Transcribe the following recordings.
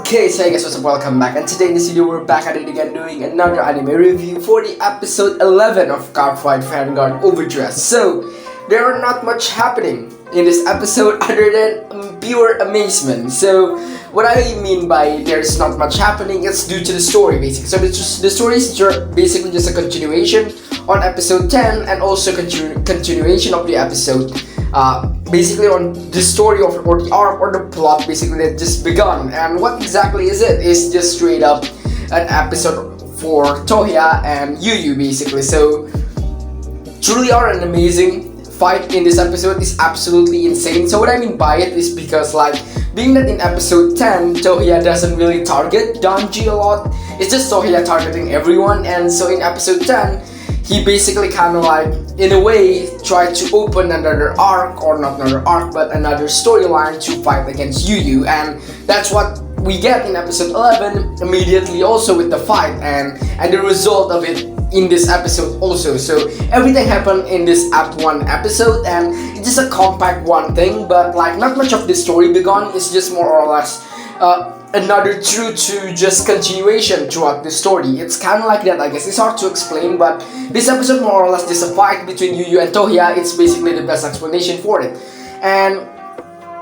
Okay, so hey guys, what's up? Welcome back. And today in this video, we're back at it again doing another anime review for the episode 11 of Cardfight Vanguard Overdress. So, there are not much happening in this episode other than pure amazement. So, what I mean by there's not much happening, it's due to the story basically. So, the story is basically just a continuation on episode 10 and also continuation of the episode. Basically on the story of or the arc or the plot basically that just begun. And what exactly is it? It's just straight up an episode for Tohya and Yu basically. So truly are an amazing fight in this episode. Is absolutely insane. So what I mean by it is because like being that in episode 10 Tohya doesn't really target Danji a lot. It's just Tohya targeting everyone, and so in episode 10 he basically kind of like, in a way, tried to open another arc, or not another arc, but another storyline to fight against Yu, and that's what we get in episode 11 immediately also with the fight and the result of it in this episode also. So everything happened in this one episode, and it's just a compact one thing, but like not much of the story begun. It's just more or less another true to just continuation throughout the story. It's kind of like that, I guess. It's hard to explain, but this episode more or less just a fight between Yu and Tohya. It's basically the best explanation for it. And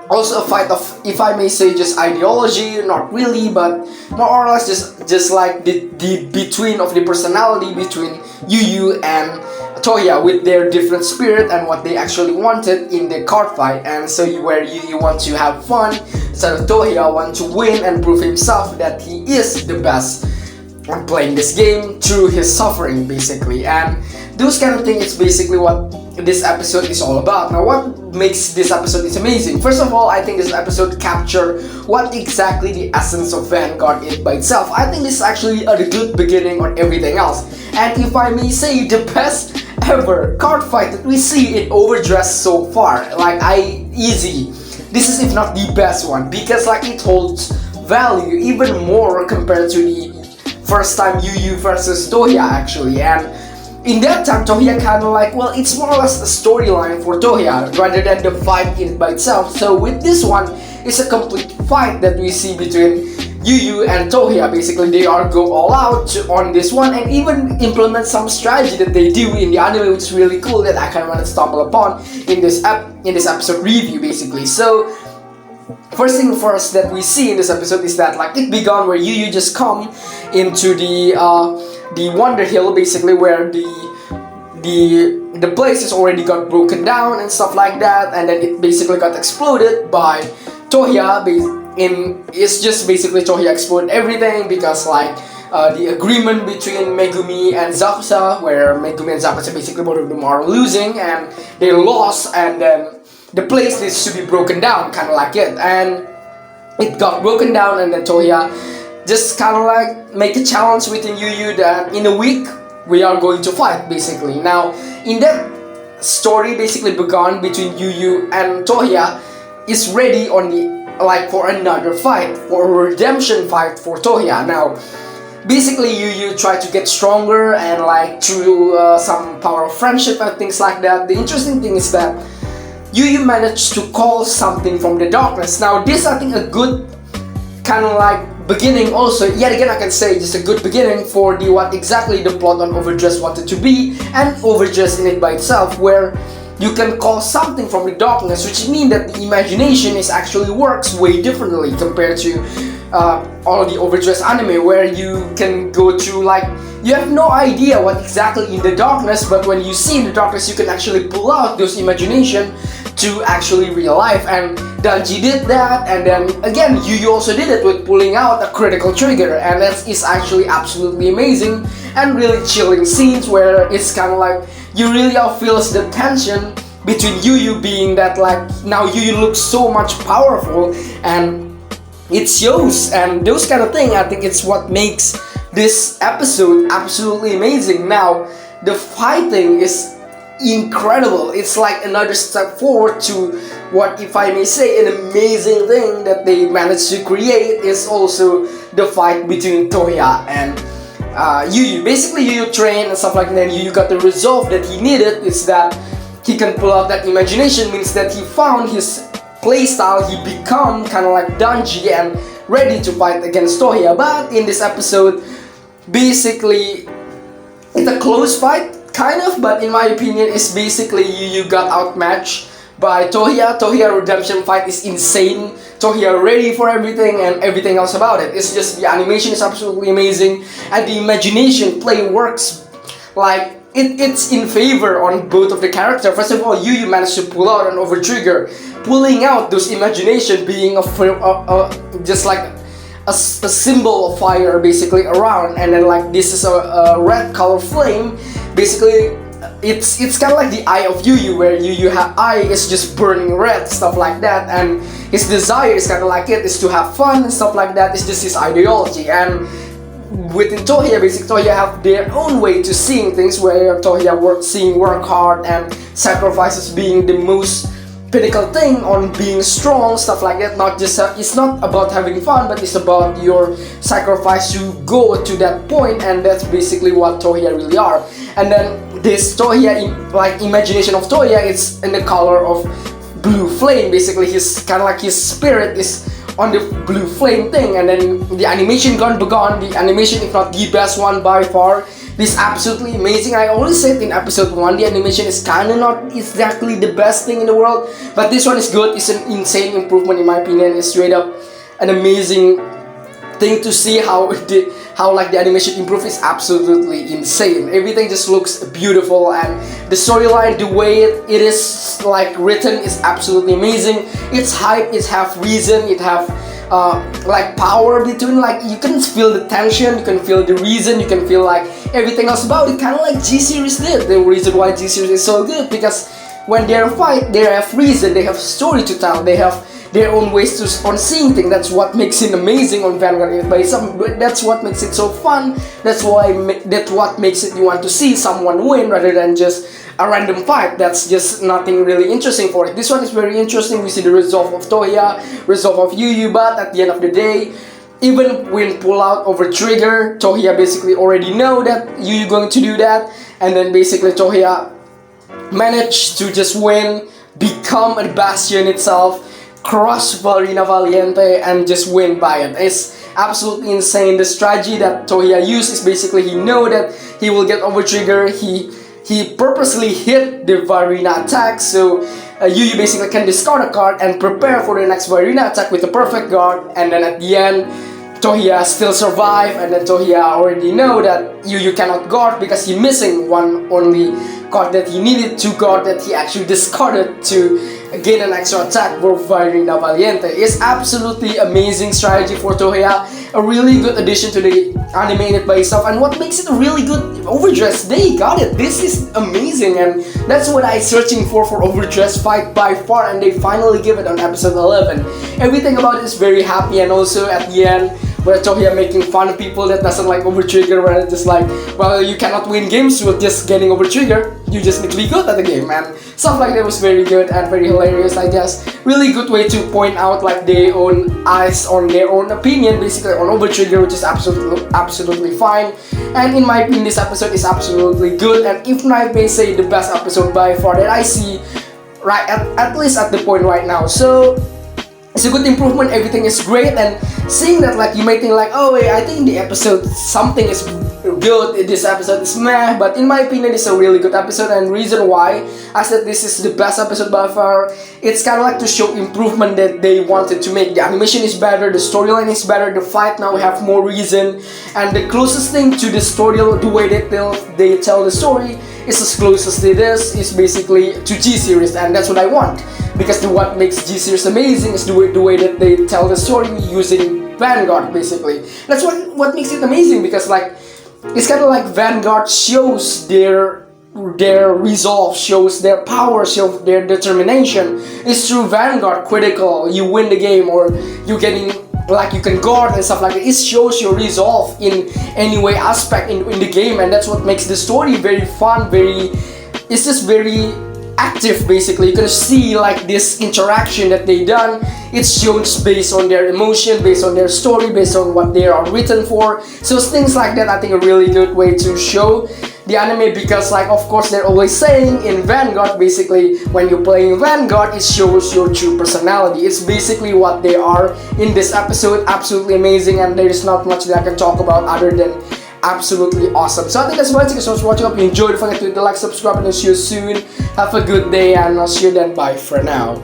also a fight of, if I may say, just ideology, not really, but more or less just like the between of the personality between Yu and Tohya with their different spirit and what they actually wanted in the card fight. And so where Yu want to have fun, so Tohya want to win and prove himself that he is the best on playing this game through his suffering basically. And those kind of things is basically what this episode is all about. Now what makes this episode is amazing? First of all, I think this episode captured what exactly the essence of Vanguard is by itself. I think this is actually a good beginning on everything else. And if I may say, the best ever card fight that we see in Overdress so far. Like easy. This is if not the best one, because like it holds value even more compared to the first time Yu versus Tohya actually. And in that time, Tohya kind of like, well, it's more or less a storyline for Tohya rather than the fight in by itself. So with this one, it's a complete fight that we see between Yu and Tohya. Basically, they are go all out on this one and even implement some strategy that they do in the anime, which is really cool that I kind of want to stumble upon in this episode review basically. So first thing first that we see in this episode is that like it began where Yu just come into the Wonder Hill basically, where the place is already got broken down and stuff like that, and then it basically got exploded by Tohya. It's just basically Tohya exploded everything because like the agreement between Megumi and Zakusa, where Megumi and Zakusa basically both of them are losing and they lost, and then the place needs to be broken down, kind of like it, and it got broken down, and then Tohya just kind of like make a challenge within Yu that in a week we are going to fight basically. Now in that story basically begun between Yu and Tohya is ready on the like for another fight, for a redemption fight for Tohya. Now basically Yu tried to get stronger and like through some power of friendship and things like that. The interesting thing is that Yu managed to call something from the darkness. Now this I think a good kind of like beginning also, yet again I can say just a good beginning for the what exactly the plot on Overdress wanted to be, and Overdress in it by itself, where you can call something from the darkness, which means that the imagination is actually works way differently compared to all the Overdress anime, where you can go through like you have no idea what exactly in the darkness, but when you see in the darkness you can actually pull out those imagination to actually real life. And Danji did that, and then again Yu also did it with pulling out a critical trigger, and that is actually absolutely amazing and really chilling scenes where it's kind of like you really feels the tension between Yu being that like now Yu looks so much powerful and it shows, and those kind of thing. I think it's what makes this episode absolutely amazing. Now the fighting is incredible. It's like another step forward to what, if I may say, an amazing thing that they managed to create is also the fight between Tohya and Yu basically Yu trained and stuff like that. And Yu got the resolve that he needed. Is that he can pull out that imagination, means that he found his playstyle. He become kind of like Danji and ready to fight against Tohya. But in this episode, basically it's a close fight, kind of, but in my opinion, it's basically Yu got outmatched by Tohya. Tohya redemption fight is insane. Tohya ready for everything and everything else about it. It's just the animation is absolutely amazing and the imagination play works like it's in favor on both of the character. First of all, Yu managed to pull out an over trigger, pulling out those imagination being just like a symbol of fire basically around, and then like this is a red color flame. Basically, it's kind of like the eye of Yu, where Yu eye is just burning red, stuff like that, and his desire is kind of like it is to have fun and stuff like that. It's just his ideology. And within Tohya, basically Tohya have their own way to seeing things, where Tohya work hard and sacrifices being the most pinnacle thing on being strong, stuff like that. Not just it's not about having fun, but it's about your sacrifice to go to that point, and that's basically what Tohya really are. And then this Tohya, like imagination of Tohya, it's in the color of blue flame. Basically, his kind of like his spirit is on the blue flame thing, and then the animation gone. The animation, if not the best one by far. This is absolutely amazing. I always said in episode 1, the animation is kind of not exactly the best thing in the world, but this one is good. It's an insane improvement in my opinion. It's straight up an amazing thing to see how like the animation improve is absolutely insane. Everything just looks beautiful, and the storyline, the way it is like written is absolutely amazing. It's hype, it have reason, it have like power between, like you can feel the tension, you can feel the reason, you can feel like everything else about it, kind of like G-Series did. The reason why G-Series is so good, because when they're fight, they have reason, they have story to tell, they have their own ways to on seeing things. That's what makes it amazing on Vanguard. That's what makes it so fun. That's what makes it you want to see someone win rather than just a random fight. That's just nothing really interesting for it. This one is very interesting. We see the resolve of Tohya, resolve of Yu, but at the end of the day, even when pull out over trigger, Tohya basically already know that Yu going to do that, and then basically Tohya managed to just win, become a bastion itself, crush Valerina Valiente, and just win by it. It's absolutely insane. The strategy that Tohya used is basically he know that he will get over trigger. He purposely hit the Valerina attack, so Yu basically can discard a card and prepare for the next Valerina attack with a perfect guard, and then at the end Tohya still survive, and then Tohya already know that Yu cannot guard because he missing one only card that he needed to guard, that he actually discarded to gain an extra attack for Valerina Valiente. It's absolutely amazing strategy for Tohya, a really good addition to the animated by itself, and what makes it a really good Overdress, they got it. This is amazing, and that's what I searching for Overdress fight by far, and they finally give it on episode 11. Everything about it is very happy, and also at the end where Tohya making fun of people that doesn't like over trigger, where it's just like, well, you cannot win games with just getting over trigger, you just need to be good at the game, and stuff like that was very good and very hilarious, I guess. Really good way to point out like their own eyes on their own opinion basically on over trigger, which is absolutely fine. And in my opinion, this episode is absolutely good, and if I may say the best episode by far that I see right at least at the point right now. So it's a good improvement, everything is great, and seeing that like you may think like, oh wait, I think the episode something is good, this episode is meh, but in my opinion it's a really good episode, and reason why I said this is the best episode by far, it's kind of like to show improvement that they wanted to make. The animation is better, the storyline is better, the fight now have more reason, and the closest thing to the story, the way they tell the story is as close as it is basically to G-Series, and that's what I want. Because what makes G-Series amazing is the way that they tell the story using Vanguard basically. That's what makes it amazing, because like it's kind of like Vanguard shows their resolve, shows their power, shows their determination. It's through Vanguard critical you win the game, or you getting like you can guard and stuff like that. It shows your resolve in any way aspect in the game, and that's what makes the story very fun, it's just very active. Basically, you're gonna see like this interaction that they done. It's shown based on their emotion, based on their story, based on what they are written for. So things like that, I think, a really good way to show the anime, because like of course they're always saying in Vanguard, basically when you're playing Vanguard, it shows your true personality. It's basically what they are in this episode. Absolutely amazing, and there is not much that I can talk about other than absolutely awesome. So I think that's about it. Thank you so much for watching. Hope you enjoyed. Don't forget to hit the like, subscribe, and I'll see you soon. Have a good day, and I'll see you then. Bye for now.